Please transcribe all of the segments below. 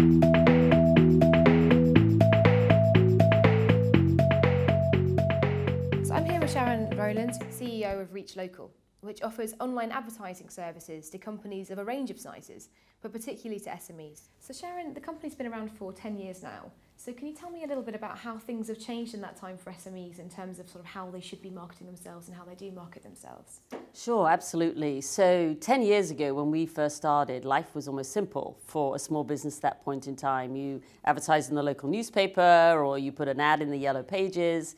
So I'm here with Sharon Rowlands, CEO of ReachLocal, which offers online advertising services to companies of a range of sizes, but particularly to SMEs. So Sharon, the company's been around for 10 years now. So can you tell me a little bit about how things have changed in that time for SMEs in terms of sort of how they should be marketing themselves and how they do market themselves? Sure, absolutely. So 10 years ago when we first started, life was almost simple for a small business at that point in time. You advertised in the local newspaper or you put an ad in the yellow pages.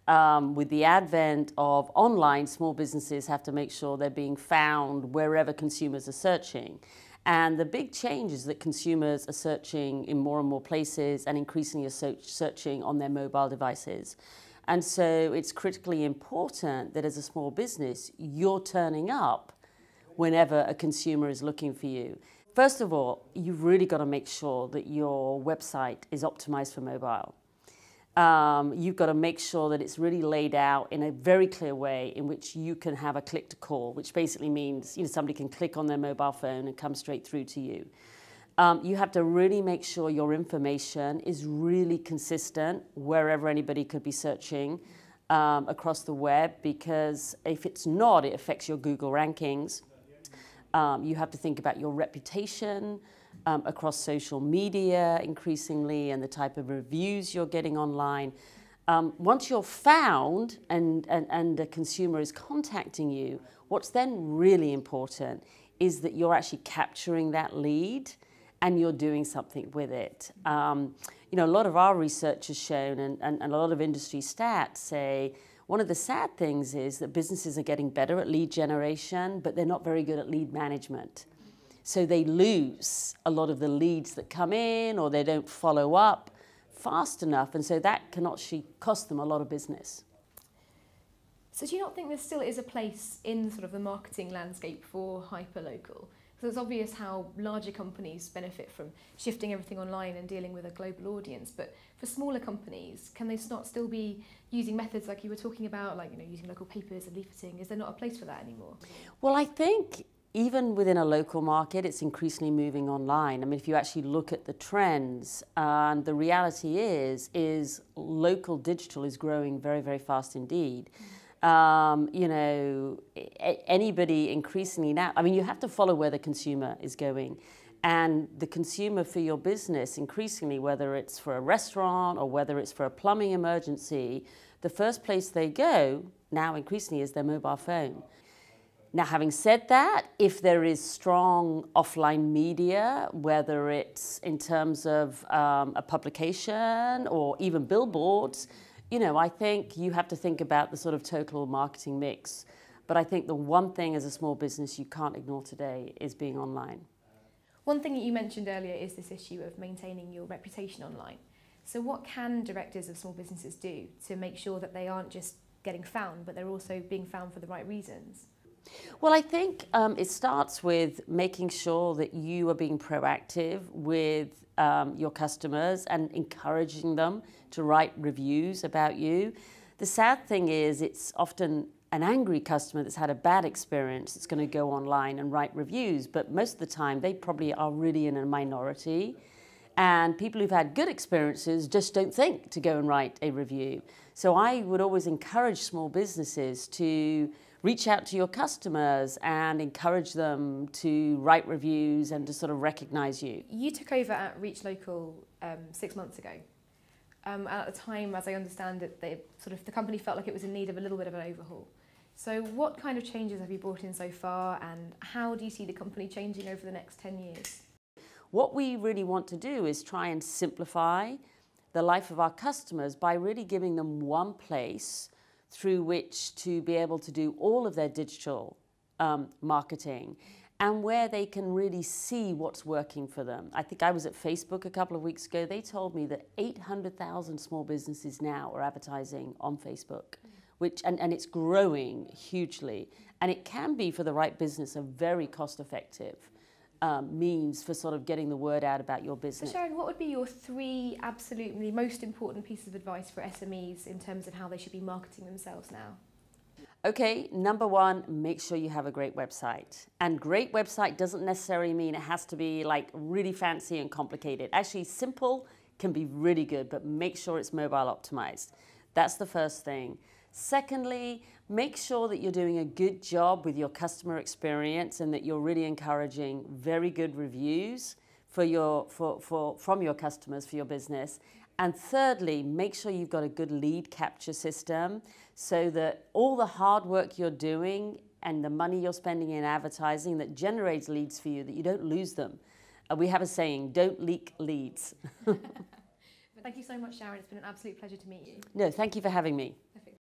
With the advent of online, small businesses have to make sure they're being found wherever consumers are searching. And the big change is that consumers are searching in more and more places and increasingly are searching on their mobile devices. And so it's critically important that as a small business, you're turning up whenever a consumer is looking for you. First of all, you've really got to make sure that your website is optimized for mobile. You've got to make sure that it's really laid out in a very clear way in which you can have a click to call, which basically means somebody can click on their mobile phone and come straight through to you. You have to really make sure your information is really consistent wherever anybody could be searching across the web, because if it's not, it affects your Google rankings. You have to think about your reputation across social media increasingly and the type of reviews you're getting online. Once you're found and a consumer is contacting you, what's then really important is that you're actually capturing that lead and you're doing something with it. A lot of our research has shown, and a lot of industry stats say, one of the sad things is that businesses are getting better at lead generation, but they're not very good at lead management. So they lose a lot of the leads that come in, or they don't follow up fast enough, and so that can actually cost them a lot of business. So do you not think there still is a place in sort of the marketing landscape for hyperlocal? Because it's obvious how larger companies benefit from shifting everything online and dealing with a global audience, but for smaller companies, can they not still be using methods like you were talking about, like using local papers and leafleting? Is there not a place for that anymore? Well, I think even within a local market, it's increasingly moving online. I mean, if you actually look at the trends, the reality is local digital is growing very, very fast indeed. Anybody increasingly now, I mean, you have to follow where the consumer is going. And the consumer for your business, increasingly, whether it's for a restaurant or whether it's for a plumbing emergency, the first place they go now increasingly is their mobile phone. Now, having said that, if there is strong offline media, whether it's in terms of a publication or even billboards, I think you have to think about the sort of total marketing mix. But I think the one thing as a small business you can't ignore today is being online. One thing that you mentioned earlier is this issue of maintaining your reputation online. So what can directors of small businesses do to make sure that they aren't just getting found, but they're also being found for the right reasons? Well, I think it starts with making sure that you are being proactive with your customers and encouraging them to write reviews about you. The sad thing is it's often an angry customer that's had a bad experience that's going to go online and write reviews, but most of the time they probably are really in a minority. And people who've had good experiences just don't think to go and write a review. So I would always encourage small businesses to reach out to your customers and encourage them to write reviews and to sort of recognize you. You took over at ReachLocal 6 months ago. At the time, as I understand it, the company felt like it was in need of a little bit of an overhaul. So what kind of changes have you brought in so far, and how do you see the company changing over the next 10 years? What we really want to do is try and simplify the life of our customers by really giving them one place through which to be able to do all of their digital marketing, and where they can really see what's working for them. I think I was at Facebook a couple of weeks ago. They told me that 800,000 small businesses now are advertising on Facebook, and it's growing hugely. And it can be, for the right business, a very cost-effective means for sort of getting the word out about your business. So Sharon, what would be your 3 absolutely most important pieces of advice for SMEs in terms of how they should be marketing themselves now? Okay, number one, make sure you have a great website. And great website doesn't necessarily mean it has to be like really fancy and complicated. Actually, simple can be really good, but make sure it's mobile optimized. That's the first thing. Secondly, make sure that you're doing a good job with your customer experience and that you're really encouraging very good reviews from your customers for your business. And thirdly, make sure you've got a good lead capture system so that all the hard work you're doing and the money you're spending in advertising that generates leads for you, that you don't lose them. We have a saying, don't leak leads. Thank you so much, Sharon. It's been an absolute pleasure to meet you. No, thank you for having me. Perfect.